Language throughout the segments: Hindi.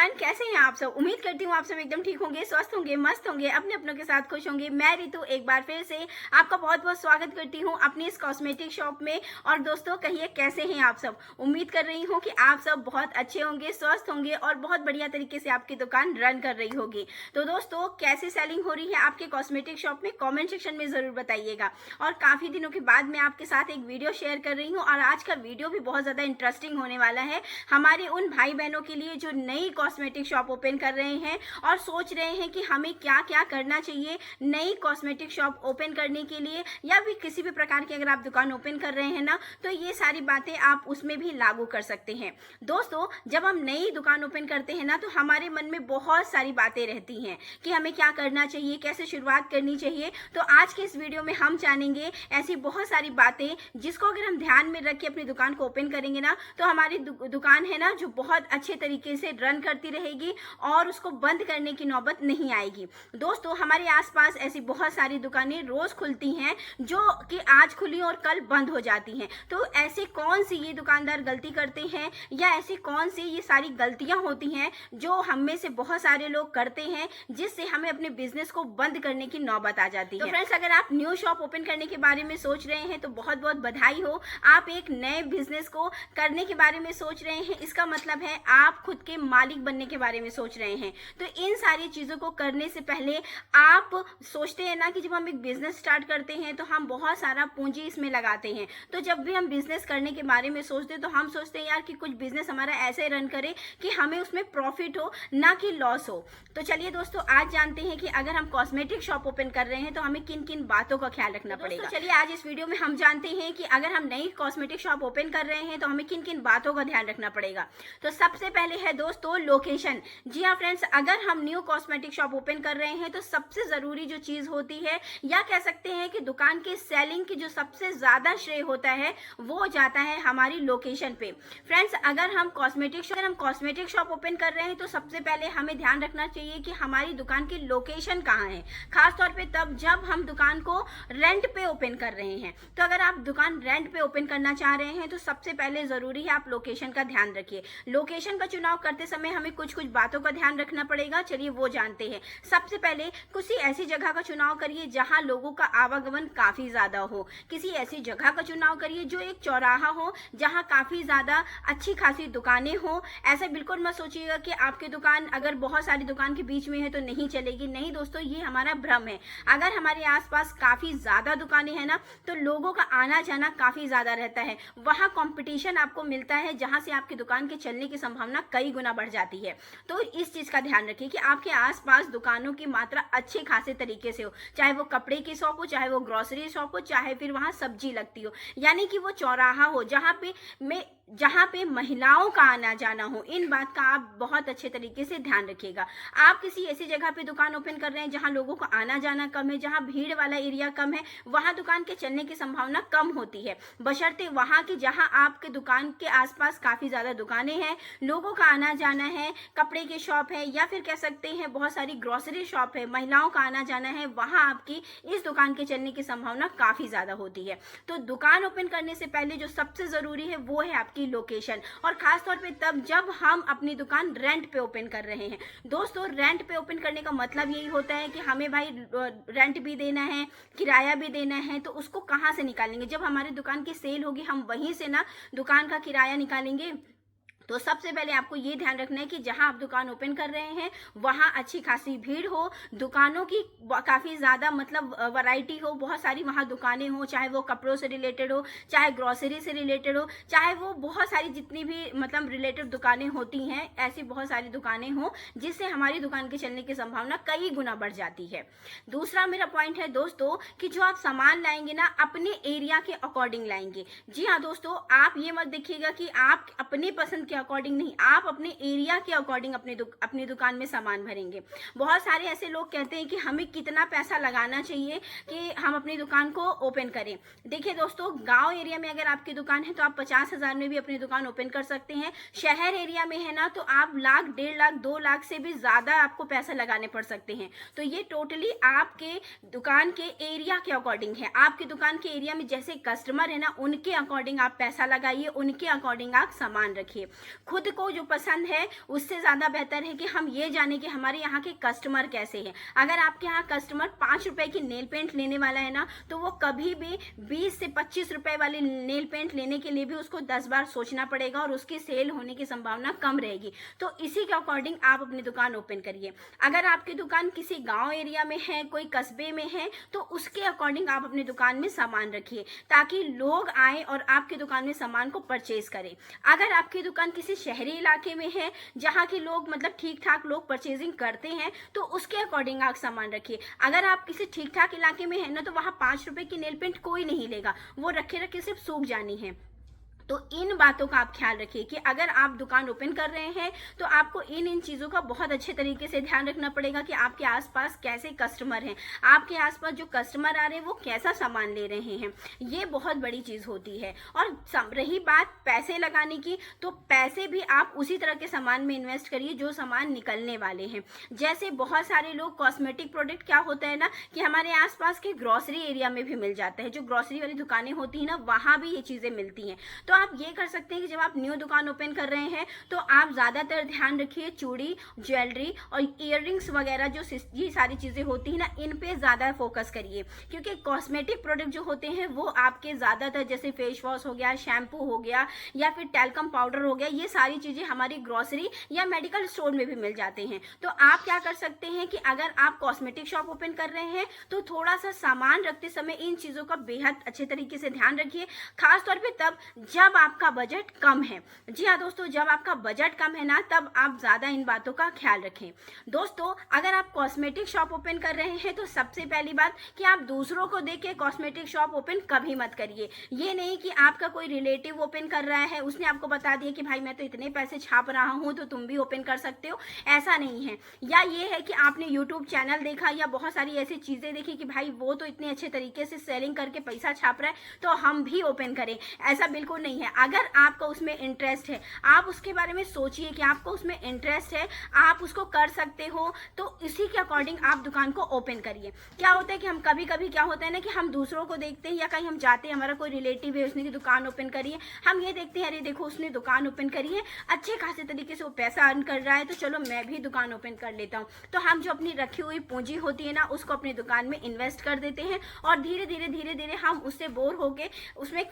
एवरीवन, कैसे हैं आप सब। उम्मीद करती हूँ आप सब एकदम ठीक होंगे, स्वस्थ होंगे, मस्त होंगे, अपने अपनों के साथ खुश होंगे। मैं रितु एक बार फिर से आपका बहुत बहुत स्वागत करती हूँ अपनी इस कॉस्मेटिक शॉप में। और दोस्तों, कहिए कैसे हैं आप सब। उम्मीद कर रही हूँ कि आप सब बहुत अच्छे होंगे, स्वस्थ होंगे और बहुत बढ़िया तरीके से आपकी दुकान रन कर रही होगी। तो दोस्तों, कैसी सेलिंग हो रही है आपके कॉस्मेटिक शॉप में, कॉमेंट सेक्शन में जरूर बताइएगा। और काफी दिनों के बाद मैं आपके साथ एक वीडियो शेयर कर रही हूँ और आज का वीडियो भी बहुत ज्यादा इंटरेस्टिंग होने वाला है हमारे उन भाई बहनों के लिए जो नई कॉस्मेटिक शॉप ओपन कर रहे हैं और सोच रहे हैं कि हमें क्या क्या करना चाहिए नई कॉस्मेटिक शॉप ओपन करने के लिए, या भी किसी भी प्रकार की अगर आप दुकान ओपन कर रहे हैं ना, तो ये सारी बातें आप उसमें भी लागू कर सकते हैं। दोस्तों, जब हम नई दुकान ओपन करते हैं ना, तो हमारे मन में बहुत सारी बातें रहती हैं कि हमें क्या करना चाहिए, कैसे शुरुआत करनी चाहिए। तो आज के इस वीडियो में हम जानेंगे ऐसी बहुत सारी बातें जिसको अगर हम ध्यान में रख के अपनी दुकान को ओपन करेंगे ना, तो हमारी दुकान है ना जो बहुत अच्छे तरीके से रन करती रहेगी और उसको बंद करने की नौबत नहीं आएगी। दोस्तों, हमारे आसपास ऐसी बहुत सारी दुकानें रोज खुलती हैं जो कि आज खुली और कल बंद हो जाती हैं। तो ऐसे कौन सी ये दुकानदार गलती करते हैं, या ऐसी कौन सी ये सारी गलतियां होती हैं जो हम में से बहुत सारे लोग करते हैं, जिससे हमें अपने बिजनेस को बंद करने की नौबत आ जाती है। तो फ्रेंड्स, अगर आप न्यू शॉप ओपन करने के बारे में सोच रहे हैं तो बहुत बहुत बधाई हो। आप एक नए बिजनेस को करने के बारे में सोच रहे हैं, इसका मतलब है आप खुद के मालिक बनने के बारे में सोच रहे हैं। तो इन सारी चीजों को करने से पहले आप सोचते हैं ना कि जब हम एक बिजनेस स्टार्ट करते हैं तो हम बहुत सारा पूंजी इसमें लगाते हैं। तो जब भी हम बिजनेस करने के बारे में सोचते हैं तो हम सोचते हैं यार कि कुछ बिजनेस हमारा ऐसे रन करे कि हमें उसमें प्रॉफिट हो, ना कि लॉस हो। तो चलिए दोस्तों, आज जानते हैं कि अगर हम कॉस्मेटिक शॉप ओपन कर रहे हैं तो हमें किन किन बातों का ख्याल रखना पड़ेगा। चलिए आज इस वीडियो में हम जानते हैं कि अगर हम नई कॉस्मेटिक शॉप ओपन कर रहे हैं तो हमें किन किन बातों का ध्यान रखना पड़ेगा। तो सबसे पहले है दोस्तों लोकेशन। जी हाँ फ्रेंड्स, अगर हम न्यू कॉस्मेटिक शॉप ओपन कर रहे हैं तो सबसे जरूरी जो चीज होती है, या कह सकते हैं कि दुकान के सेलिंग की जो सबसे ज्यादा श्रेय होता है, वो जाता है हमारी लोकेशन पे। फ्रेंड्स, अगर हम कॉस्मेटिक शॉप ओपन कर रहे हैं तो सबसे पहले हमें ध्यान रखना चाहिए कि हमारी दुकान की लोकेशन कहाँ है। खासतौर पे तब जब हम दुकान को रेंट पे ओपन कर रहे हैं। तो अगर आप दुकान रेंट पे ओपन करना चाह रहे हैं तो सबसे पहले जरूरी है आप लोकेशन का ध्यान रखिए। लोकेशन का चुनाव करते समय हमें कुछ कुछ बातों का ध्यान रखना पड़ेगा। चलिए वो जानते हैं। सबसे पहले किसी ऐसी जगह का चुनाव करिए जहां लोगों का आवागमन काफी ज्यादा हो। किसी ऐसी जगह का चुनाव करिए जो एक चौराहा हो, जहां काफी ज्यादा अच्छी खासी दुकानें हो। ऐसा बिल्कुल मत सोचिएगा कि आपकी दुकान अगर बहुत सारी दुकान के बीच में है तो नहीं चलेगी। नहीं दोस्तों, ये हमारा भ्रम है। अगर हमारे आसपास काफी ज्यादा दुकानें हैं ना, तो लोगों का आना जाना काफी ज्यादा रहता है। वहां कंपटीशन आपको मिलता है, जहां से आपकी दुकान के चलने की संभावना कई गुना बढ़ जाती है। तो इस चीज का ध्यान रखिए कि आपके आसपास दुकानों की मात्रा अच्छे खासे तरीके से हो, चाहे वो कपड़े की शॉप हो, चाहे वो ग्रोसरी शॉप हो, चाहे फिर वहां सब्जी लगती हो। यानी कि वो चौराहा हो जहां पे महिलाओं का आना जाना हो। इन बात का आप बहुत अच्छे तरीके से ध्यान रखिएगा। आप किसी ऐसी जगह पे दुकान ओपन कर रहे हैं जहां लोगों का आना जाना कम है, जहां भीड़ वाला एरिया कम है, वहां दुकान के चलने की संभावना कम होती है। बशर्ते वहां की जहां आपके दुकान के आसपास काफी ज्यादा दुकानें हैं, लोगों का आना जाना है, कपड़े की शॉप है, या फिर कह सकते हैं बहुत सारी ग्रोसरी शॉप है, महिलाओं का आना जाना है, वहां आपकी इस दुकान के चलने की संभावना काफी ज्यादा होती है। तो दुकान ओपन करने से पहले जो सबसे जरूरी है वो है आपकी लोकेशन, और खासतौर पे तब जब हम अपनी दुकान रेंट पे ओपन कर रहे हैं। दोस्तों, रेंट पे ओपन करने का मतलब यही होता है कि हमें भाई रेंट भी देना है, किराया भी देना है। तो उसको कहाँ से निकालेंगे? जब हमारी दुकान की सेल होगी, हम वहीं से ना दुकान का किराया निकालेंगे। तो सबसे पहले आपको ये ध्यान रखना है कि जहां आप दुकान ओपन कर रहे हैं वहां अच्छी खासी भीड़ हो, दुकानों की काफी ज्यादा मतलब वैरायटी हो, बहुत सारी वहां दुकानें हो, चाहे वो कपड़ों से रिलेटेड हो, चाहे ग्रोसरी से रिलेटेड हो, चाहे वो बहुत सारी जितनी भी मतलब रिलेटेड दुकानें होती हैं, ऐसी बहुत सारी दुकानें हो जिससे हमारी दुकान के चलने की संभावना कई गुना बढ़ जाती है। दूसरा मेरा पॉइंट है दोस्तों कि जो आप सामान लाएंगे ना, अपने एरिया के अकॉर्डिंग लाएंगे। जी हाँ दोस्तों, आप ये मत देखिएगा कि आप अपने पसंद के अकॉर्डिंग नहीं, आप अपने एरिया के अकॉर्डिंग अपनी दुकान में सामान भरेंगे। बहुत सारे ऐसे लोग कहते हैं कि हमें कितना पैसा लगाना चाहिए कि हम अपनी दुकान को ओपन करें। देखिए दोस्तों, गांव एरिया में अगर आपकी दुकान है तो आप 50,000 में भी अपनी दुकान ओपन कर सकते हैं। शहर एरिया में है ना, तो आप लाख, 1.5 लाख, 2 लाख से भी ज्यादा आपको पैसा लगाने पड़ सकते हैं। तो ये टोटली आपके दुकान के एरिया के अकॉर्डिंग है। आपकी दुकान के एरिया में जैसे कस्टमर है ना, उनके अकॉर्डिंग आप पैसा लगाइए, उनके अकॉर्डिंग आप सामान रखिए। खुद को जो पसंद है उससे ज़्यादा बेहतर है कि हम ये जाने कि हमारे यहाँ के कस्टमर कैसे हैं। अगर आपके यहाँ कस्टमर 5 रुपए की नेल पेंट लेने वाला है ना, तो वो कभी भी 20 से 25 रुपए वाली नेल पेंट लेने के लिए भी उसको 10 बार सोचना पड़ेगा और उसकी सेल होने की संभावना कम रहेगी। तो इसी के अकॉर्डिंग आप अपनी दुकान ओपन करिए। अगर आपकी दुकान किसी गाँव एरिया में है, कोई कस्बे में है, तो उसके अकॉर्डिंग आप अपनी दुकान में सामान रखिए ताकि लोग आए और आपकी दुकान में सामान को परचेज करें। अगर आपकी दुकान किसी शहरी इलाके में है जहाँ के लोग मतलब ठीक ठाक लोग परचेजिंग करते हैं, तो उसके अकॉर्डिंग आप सामान रखिए। अगर आप किसी ठीक ठाक इलाके में है ना, तो वहाँ 5 रुपए की नेल पेंट कोई नहीं लेगा, वो रखे रखे सिर्फ सूख जानी है। तो इन बातों का आप ख्याल रखिए कि अगर आप दुकान ओपन कर रहे हैं तो आपको इन चीज़ों का बहुत अच्छे तरीके से ध्यान रखना पड़ेगा कि आपके आसपास कैसे कस्टमर हैं, आपके आसपास जो कस्टमर आ रहे हैं वो कैसा सामान ले रहे हैं। ये बहुत बड़ी चीज़ होती है। और रही बात पैसे लगाने की, तो पैसे भी आप उसी तरह के सामान में इन्वेस्ट करिए जो सामान निकलने वाले हैं। जैसे बहुत सारे लोग कॉस्मेटिक प्रोडक्ट क्या होता है ना कि हमारे आसपास के ग्रॉसरी एरिया में भी मिल जाता है, जो ग्रॉसरी वाली दुकानें होती हैं ना, वहाँ भी ये चीज़ें मिलती हैं। तो आप ये कर सकते हैं कि जब आप न्यू दुकान ओपन कर रहे हैं तो आप ज़्यादातर ध्यान रखिए चूड़ी, ज्वेलरी और ईयररिंग्स वगैरह जो ये सारी चीज़ें होती हैं ना, इन पे ज़्यादा फोकस करिए। क्योंकि कॉस्मेटिक प्रोडक्ट जो होते हैं वो आपके ज़्यादातर जैसे फेस वॉश हो गया, शैम्पू हो गया या फिर टैल्कम पाउडर हो गया, ये सारी चीज़ें हमारी ग्रॉसरी या मेडिकल स्टोर में भी मिल जाते हैं। तो आप क्या कर सकते हैं कि अगर आप कॉस्मेटिक शॉप ओपन कर रहे हैं तो थोड़ा सा सामान रखते समय इन चीज़ों का बेहद अच्छे तरीके से ध्यान रखिए, खासतौर पर तब जब आपका बजट कम है। जी हाँ दोस्तों, जब आपका बजट कम है ना, तब आप ज़्यादा इन बातों का ख्याल रखें। दोस्तों, अगर आप कॉस्मेटिक शॉप ओपन कर रहे हैं तो सबसे पहली बात कि आप दूसरों को देख के कॉस्मेटिक शॉप ओपन कभी मत करिए। ये नहीं कि आपका कोई रिलेटिव ओपन कर रहा है, उसने आपको बता दिया कि भाई मैं तो इतने पैसे छाप रहा हूँ तो तुम भी ओपन कर सकते हो, ऐसा नहीं है। या ये है कि आपने यूट्यूब चैनल देखा या बहुत सारी ऐसी चीज़ें देखी कि भाई वो तो इतने अच्छे तरीके से सेलिंग करके पैसा छाप रहा है तो हम भी ओपन करें, ऐसा बिल्कुल नहीं है। अगर आपको उसमें इंटरेस्ट है, आप उसके बारे में सोचिए कि आपको उसमें इंटरेस्ट है, आप उसको कर सकते हो, तो इसी के अकॉर्डिंग आप दुकान को ओपन करिए। क्या होता है कि हम कभी कभी क्या होता है ना कि हम दूसरों को देखते हैं या कहीं हम जाते हैं, हमारा कोई रिलेटिव है उसने की दुकान ओपन करी है, हम ये देखते हैं अरे देखो उसने दुकान ओपन करी है, अच्छे खासे तरीके से वो पैसा अर्न कर रहा है, तो चलो मैं भी दुकान ओपन कर लेता हूँ। तो हम जो अपनी रखी हुई पूंजी होती है ना, उसको अपनी दुकान में इन्वेस्ट कर देते हैं और धीरे धीरे हम उससे बोर होके उसमें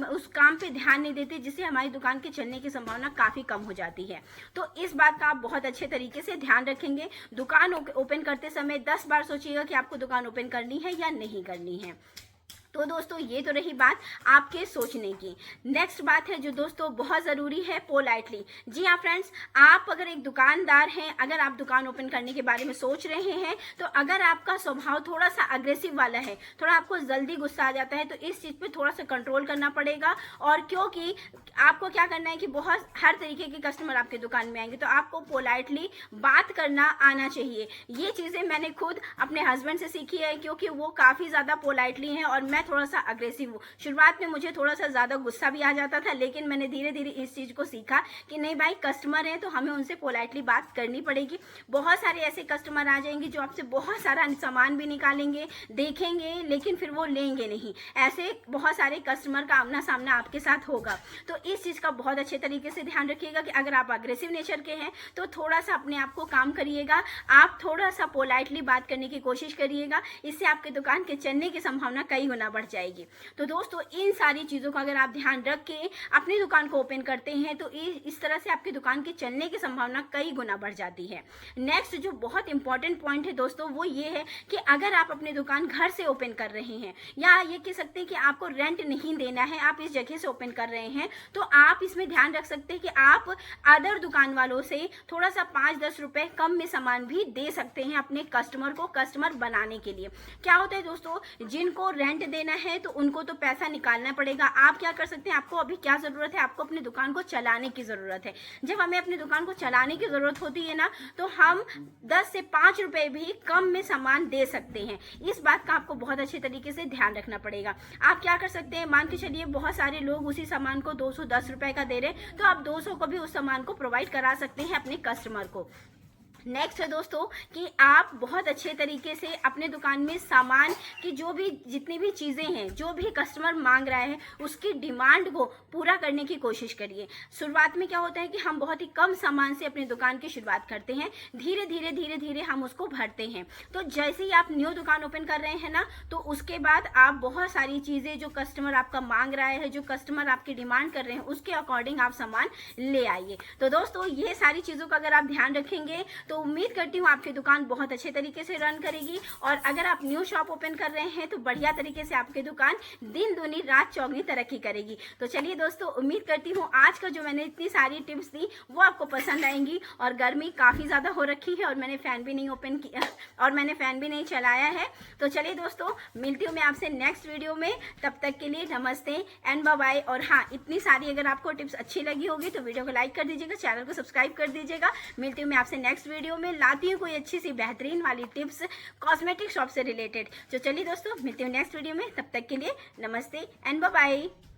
उस काम पे ध्यान नहीं देते, जिससे हमारी दुकान के चलने की संभावना काफ़ी कम हो जाती है। तो इस बात का आप बहुत अच्छे तरीके से ध्यान रखेंगे। दुकान ओपन करते समय 10 बार सोचिएगा कि आपको दुकान ओपन करनी है या नहीं करनी है। तो दोस्तों, ये तो रही बात आपके सोचने की। नेक्स्ट बात है जो दोस्तों बहुत ज़रूरी है, पोलाइटली। जी हाँ फ्रेंड्स, आप अगर एक दुकानदार हैं, अगर आप दुकान ओपन करने के बारे में सोच रहे हैं, तो अगर आपका स्वभाव थोड़ा सा अग्रेसिव वाला है, थोड़ा आपको जल्दी गुस्सा आ जाता है, तो इस चीज़ पे थोड़ा सा कंट्रोल करना पड़ेगा। और क्योंकि आपको क्या करना है कि बहुत हर तरीके के कस्टमर आपके दुकान में आएंगे, तो आपको पोलाइटली बात करना आना चाहिए। ये चीज़ें मैंने खुद अपने हस्बैंड से सीखी है, क्योंकि वो काफ़ी ज़्यादा पोलाइटली हैं और मैं थोड़ा सा अग्रेसिव हूँ। शुरुआत में मुझे थोड़ा सा ज़्यादा गुस्सा भी आ जाता था, लेकिन मैंने धीरे धीरे इस चीज़ को सीखा कि नहीं भाई, कस्टमर हैं तो हमें उनसे पोलाइटली बात करनी पड़ेगी। बहुत सारे ऐसे कस्टमर आ जाएंगे जो आपसे बहुत सारा सामान भी निकालेंगे, देखेंगे, लेकिन फिर वो लेंगे नहीं। ऐसे बहुत सारे कस्टमर का आमना सामना आपके साथ होगा। तो इस चीज़ का बहुत अच्छे तरीके से ध्यान रखिएगा कि अगर आप अग्रेसिव नेचर के हैं तो थोड़ा सा अपने आप को काम करिएगा, आप थोड़ा सा पोलाइटली बात करने की कोशिश करिएगा। इससे आपके दुकान के चलने की संभावना कई गुना बढ़ जाएगी। तो दोस्तों, इन सारी चीज़ों का अगर आप ध्यान रख के अपनी दुकान को ओपन करते हैं तो इस तरह से आपकी दुकान के चलने की संभावना कई गुना बढ़ जाती है। नेक्स्ट जो बहुत इंपॉर्टेंट पॉइंट है दोस्तों, वो ये है कि अगर आप अपनी दुकान घर से ओपन कर रहे हैं, या ये कह सकते हैं कि आपको रेंट नहीं देना है, आप इस जगह से ओपन कर रहे हैं, तो आप इसमें ध्यान रख सकते हैं कि आप अदर दुकान वालों से थोड़ा सा 5-10 रुपए कम में सामान भी दे सकते हैं अपने कस्टमर को कस्टमर बनाने के लिए। क्या होता है दोस्तों, जिनको रेंट देना है तो उनको तो पैसा निकालना पड़ेगा। आप क्या कर सकते हैं, आपको अभी क्या ज़रूरत है, आपको अपनी दुकान को चलाने की ज़रूरत है। जब हमें अपनी दुकान को चलाने की ज़रूरत होती है ना, तो हम 10 से 5 रुपए भी कम में सामान दे सकते हैं। इस बात का आपको बहुत अच्छे तरीके से ध्यान रखना पड़ेगा। आप क्या कर सकते हैं, मान के चलिए बहुत सारे लोग उसी सामान को 210 रुपए का दे रहे हैं, तो आप 200 को भी उस सामान को प्रोवाइड करा सकते हैं अपने कस्टमर को। नेक्स्ट है दोस्तों कि आप बहुत अच्छे तरीके से अपने दुकान में सामान की जो भी जितनी भी चीज़ें हैं, जो भी कस्टमर मांग रहा है, उसकी डिमांड को पूरा करने की कोशिश करिए। शुरुआत में क्या होता है कि हम बहुत ही कम सामान से अपनी दुकान की शुरुआत करते हैं, धीरे धीरे हम उसको भरते हैं। तो जैसे ही आप न्यू दुकान ओपन कर रहे हैं ना, तो उसके बाद आप बहुत सारी चीज़ें जो कस्टमर आपका मांग रहा है, जो कस्टमर आपकी डिमांड कर रहे हैं, उसके अकॉर्डिंग आप सामान ले आइए। तो दोस्तों ये सारी चीज़ों का अगर आप ध्यान रखेंगे तो उम्मीद करती हूँ आपकी दुकान बहुत अच्छे तरीके से रन करेगी। और अगर आप न्यू शॉप ओपन कर रहे हैं तो बढ़िया तरीके से आपकी दुकान दिन दूनी रात चौगनी तरक्की करेगी। तो चलिए दोस्तों, उम्मीद करती हूँ आज का जो मैंने इतनी सारी टिप्स दी वो आपको पसंद आएंगी। और गर्मी काफ़ी ज़्यादा हो रखी है और मैंने फ़ैन भी नहीं ओपन किया और मैंने फ़ैन भी नहीं चलाया है। तो चलिए दोस्तों, मिलती हूँ मैं आपसे नेक्स्ट वीडियो में। तब तक के लिए नमस्ते एंड बाय बाय। और हाँ, इतनी सारी अगर आपको टिप्स अच्छी लगी होगी तो वीडियो को लाइक कर दीजिएगा, चैनल को सब्सक्राइब कर दीजिएगा। मिलती हूँ मैं आपसे नेक्स्ट वीडियो में, लाती हूँ कोई अच्छी सी बेहतरीन वाली टिप्स कॉस्मेटिक शॉप से रिलेटेड। तो चलिए दोस्तों, मिलती हूँ नेक्स्ट वीडियो में। तब तक के लिए नमस्ते एंड बाय बाय।